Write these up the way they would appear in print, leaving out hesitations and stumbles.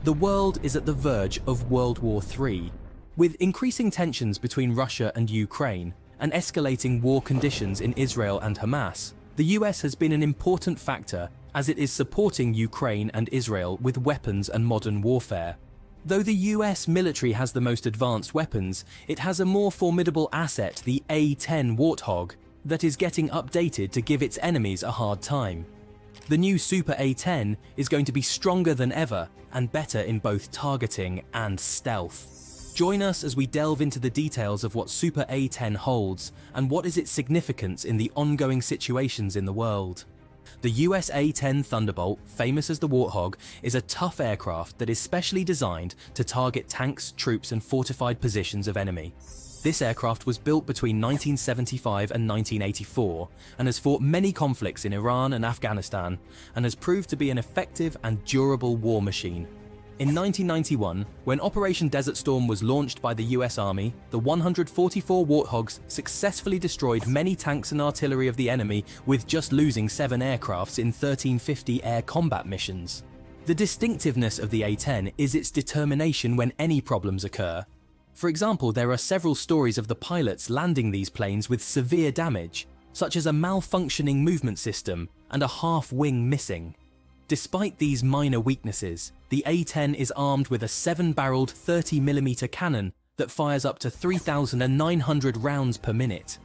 The world is at the verge of World War III. With increasing tensions between Russia and Ukraine and escalating war conditions in Israel and Hamas, the US has been an important factor as it is supporting Ukraine and Israel with weapons and modern warfare. Though the US military has the most advanced weapons, it has a more formidable asset, the A-10 Warthog, that is getting updated to give its enemies a hard time. The new Super A-10 is going to be stronger than ever and better in both targeting and stealth. Join us as we delve into the details of what Super A-10 holds and what is its significance in the ongoing situations in the world. The US A-10 Thunderbolt, famous as the Warthog, is a tough aircraft that is specially designed to target tanks, troops and fortified positions of enemy. This aircraft was built between 1975 and 1984 and has fought many conflicts in Iran and Afghanistan and has proved to be an effective and durable war machine. In 1991, when Operation Desert Storm was launched by the US Army, the 144 Warthogs successfully destroyed many tanks and artillery of the enemy with just losing 7 aircrafts in 1350 air combat missions. The distinctiveness of the A-10 is its determination when any problems occur. For example, there are several stories of the pilots landing these planes with severe damage, such as a malfunctioning movement system and a half wing missing. Despite these minor weaknesses, the A-10 is armed with a 7-barreled 30mm cannon that fires up to 3,900 rounds per minute.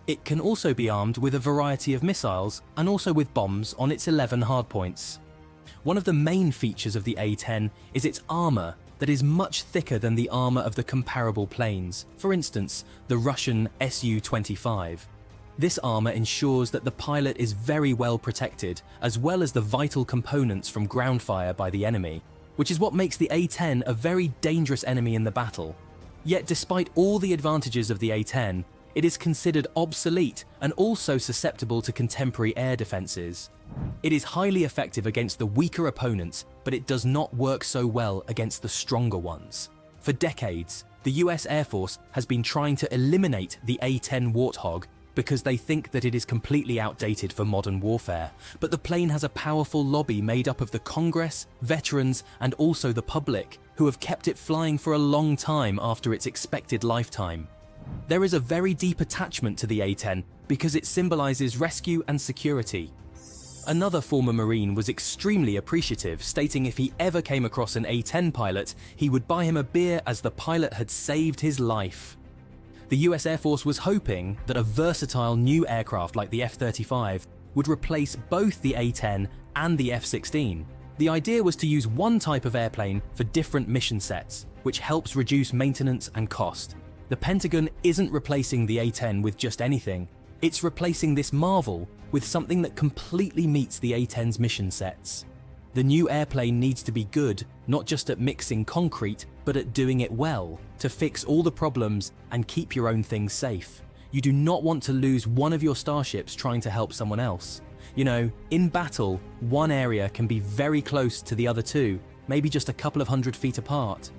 It can also be armed with a variety of missiles and also with bombs on its 11 hardpoints. One of the main features of the A-10 is its armor that is much thicker than the armor of the comparable planes, for instance, the Russian Su-25. This armor ensures that the pilot is very well protected, as well as the vital components from ground fire by the enemy, which is what makes the A-10 a very dangerous enemy in the battle. Yet despite all the advantages of the A-10, it is considered obsolete and also susceptible to contemporary air defenses. It is highly effective against the weaker opponents, but it does not work so well against the stronger ones. For decades, the US Air Force has been trying to eliminate the A-10 Warthog because they think that it is completely outdated for modern warfare, but the plane has a powerful lobby made up of the Congress, veterans, and also the public, who have kept it flying for a long time after its expected lifetime. There is a very deep attachment to the A-10 because it symbolizes rescue and security. Another former Marine was extremely appreciative, stating if he ever came across an A-10 pilot, he would buy him a beer as the pilot had saved his life. The US Air Force was hoping that a versatile new aircraft like the F-35 would replace both the A-10 and the F-16. The idea was to use one type of airplane for different mission sets, which helps reduce maintenance and cost. The Pentagon isn't replacing the A-10 with just anything. It's replacing this marvel with something that completely meets the A-10's mission sets. The new airplane needs to be good, not just at mixing concrete, but at doing it well, to fix all the problems and keep your own things safe. You do not want to lose one of your starships trying to help someone else. You know, in battle, one area can be very close to the other two, maybe just a couple of 100 feet apart.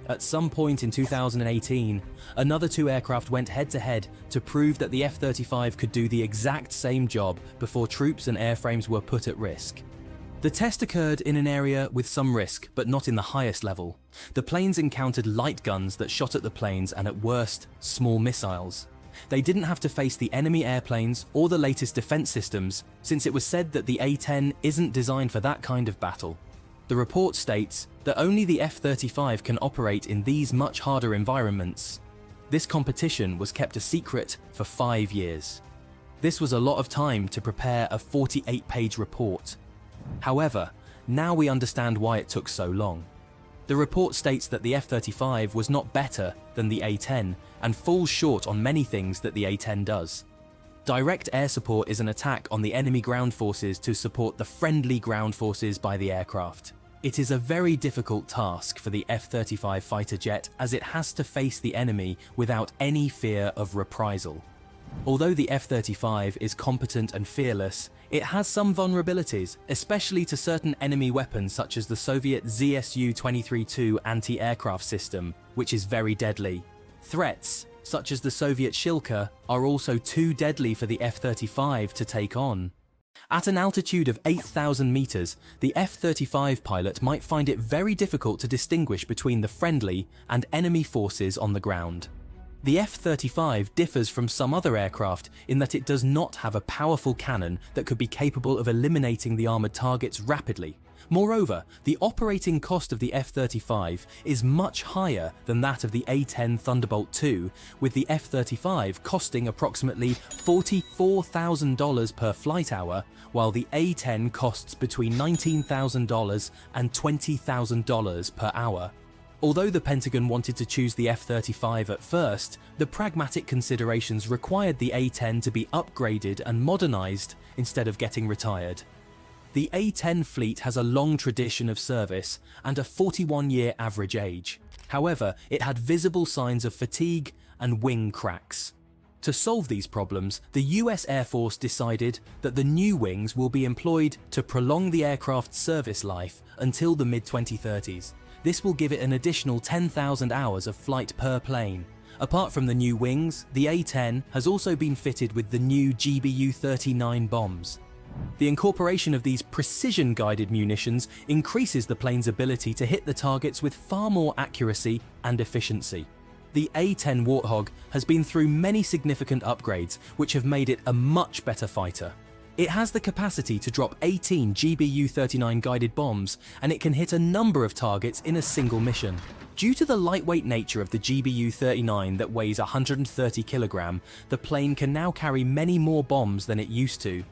At some point in 2018, another 2 aircraft went head-to-head to prove that the F-35 could do the exact same job before troops and airframes were put at risk. The test occurred in an area with some risk, but not in the highest level. The planes encountered light guns that shot at the planes and at worst, small missiles. They didn't have to face the enemy airplanes or the latest defense systems, since it was said that the A-10 isn't designed for that kind of battle. The report states that only the F-35 can operate in these much harder environments. This competition was kept a secret for 5 years. This was a lot of time to prepare a 48-page report. However, now we understand why it took so long. The report states that the F-35 was not better than the A-10 and falls short on many things that the A-10 does. Direct air support is an attack on the enemy ground forces to support the friendly ground forces by the aircraft. It is a very difficult task for the F-35 fighter jet as it has to face the enemy without any fear of reprisal. Although the F-35 is competent and fearless, it has some vulnerabilities, especially to certain enemy weapons such as the Soviet ZSU-23-2 anti-aircraft system, which is very deadly. Threats, such as the Soviet Shilka, are also too deadly for the F-35 to take on. At an altitude of 8,000 meters, the F-35 pilot might find it very difficult to distinguish between the friendly and enemy forces on the ground. The F-35 differs from some other aircraft in that it does not have a powerful cannon that could be capable of eliminating the armored targets rapidly. Moreover, the operating cost of the F-35 is much higher than that of the A-10 Thunderbolt II, with the F-35 costing approximately $44,000 per flight hour, while the A-10 costs between $19,000 and $20,000 per hour. Although the Pentagon wanted to choose the F-35 at first, the pragmatic considerations required the A-10 to be upgraded and modernized instead of getting retired. The A-10 fleet has a long tradition of service and a 41-year average age. However, it had visible signs of fatigue and wing cracks. To solve these problems, the US Air Force decided that the new wings will be employed to prolong the aircraft's service life until the mid-2030s. This will give it an additional 10,000 hours of flight per plane. Apart from the new wings, the A-10 has also been fitted with the new GBU-39 bombs. The incorporation of these precision-guided munitions increases the plane's ability to hit the targets with far more accuracy and efficiency. The A-10 Warthog has been through many significant upgrades, which have made it a much better fighter. It has the capacity to drop 18 GBU-39 guided bombs, and it can hit a number of targets in a single mission. Due to the lightweight nature of the GBU-39 that weighs 130 kg, the plane can now carry many more bombs than it used to.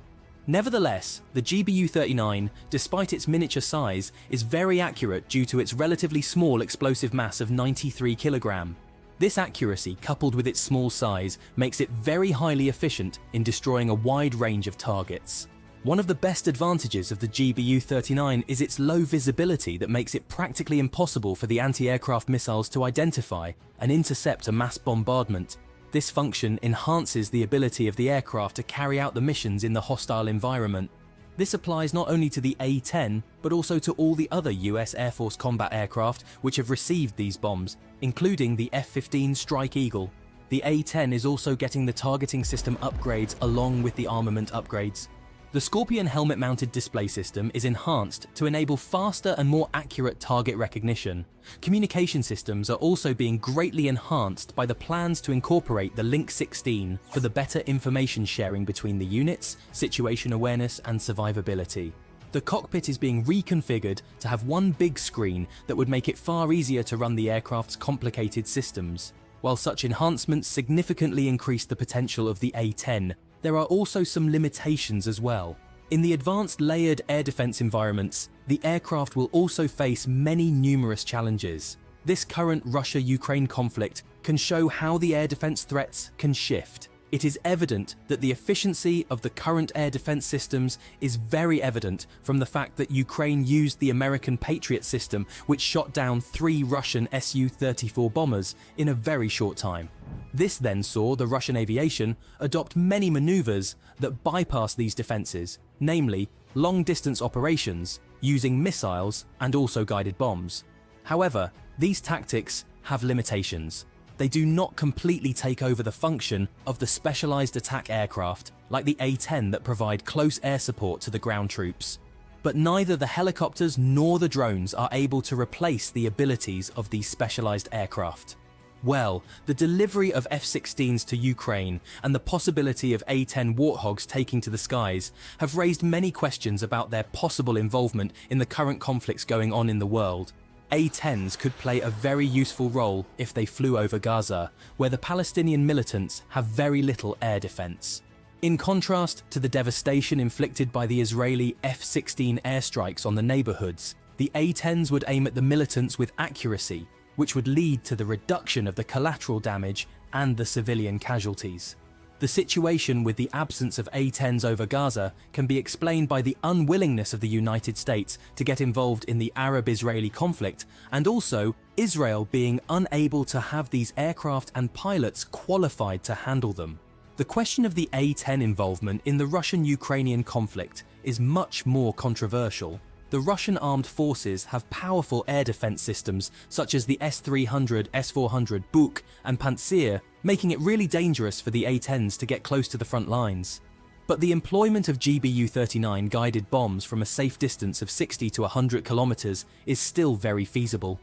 Nevertheless, the GBU-39, despite its miniature size, is very accurate due to its relatively small explosive mass of 93 kg. This accuracy, coupled with its small size, makes it very highly efficient in destroying a wide range of targets. One of the best advantages of the GBU-39 is its low visibility that makes it practically impossible for the anti-aircraft missiles to identify and intercept a mass bombardment. This function enhances the ability of the aircraft to carry out the missions in the hostile environment. This applies not only to the A-10, but also to all the other US Air Force combat aircraft which have received these bombs, including the F-15 Strike Eagle. The A-10 is also getting the targeting system upgrades along with the armament upgrades. The Scorpion helmet-mounted display system is enhanced to enable faster and more accurate target recognition. Communication systems are also being greatly enhanced by the plans to incorporate the Link 16 for the better information sharing between the units, situation awareness, and survivability. The cockpit is being reconfigured to have one big screen that would make it far easier to run the aircraft's complicated systems. While such enhancements significantly increase the potential of the A-10, there are also some limitations as well. In the advanced layered air defense environments, the aircraft will also face many numerous challenges. This current Russia-Ukraine conflict can show how the air defense threats can shift. It is evident that the efficiency of the current air defense systems is very evident from the fact that Ukraine used the American Patriot system, which shot down 3 Russian Su-34 bombers in a very short time. This then saw the Russian aviation adopt many maneuvers that bypass these defenses, namely long-distance operations, using missiles and also guided bombs. However, these tactics have limitations. They do not completely take over the function of the specialized attack aircraft, like the A-10 that provide close air support to the ground troops. But neither the helicopters nor the drones are able to replace the abilities of these specialized aircraft. Well, the delivery of F-16s to Ukraine and the possibility of A-10 Warthogs taking to the skies have raised many questions about their possible involvement in the current conflicts going on in the world. A-10s could play a very useful role if they flew over Gaza, where the Palestinian militants have very little air defense. In contrast to the devastation inflicted by the Israeli F-16 airstrikes on the neighborhoods, the A-10s would aim at the militants with accuracy, which would lead to the reduction of the collateral damage and the civilian casualties. The situation with the absence of A-10s over Gaza can be explained by the unwillingness of the United States to get involved in the Arab-Israeli conflict, and also Israel being unable to have these aircraft and pilots qualified to handle them. The question of the A-10 involvement in the Russian-Ukrainian conflict is much more controversial. The Russian armed forces have powerful air defense systems such as the S-300, S-400, Buk and Pantsir, making it really dangerous for the A-10s to get close to the front lines. But the employment of GBU-39 guided bombs from a safe distance of 60 to 100 kilometers is still very feasible.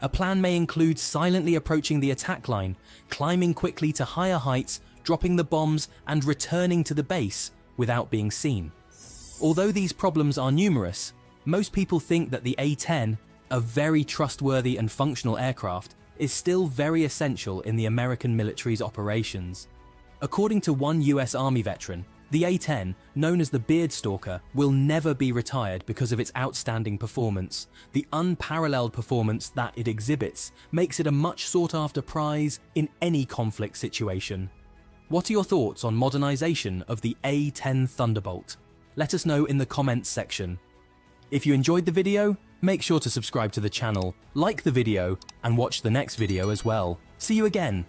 A plan may include silently approaching the attack line, climbing quickly to higher heights, dropping the bombs, and returning to the base without being seen. Although these problems are numerous, most people think that the A-10, a very trustworthy and functional aircraft, is still very essential in the American military's operations. According to one US Army veteran, the A-10, known as the Beardstalker, will never be retired because of its outstanding performance. The unparalleled performance that it exhibits makes it a much sought-after prize in any conflict situation. What are your thoughts on modernization of the A-10 Thunderbolt? Let us know in the comments section. If you enjoyed the video, make sure to subscribe to the channel, like the video, and watch the next video as well. See you again!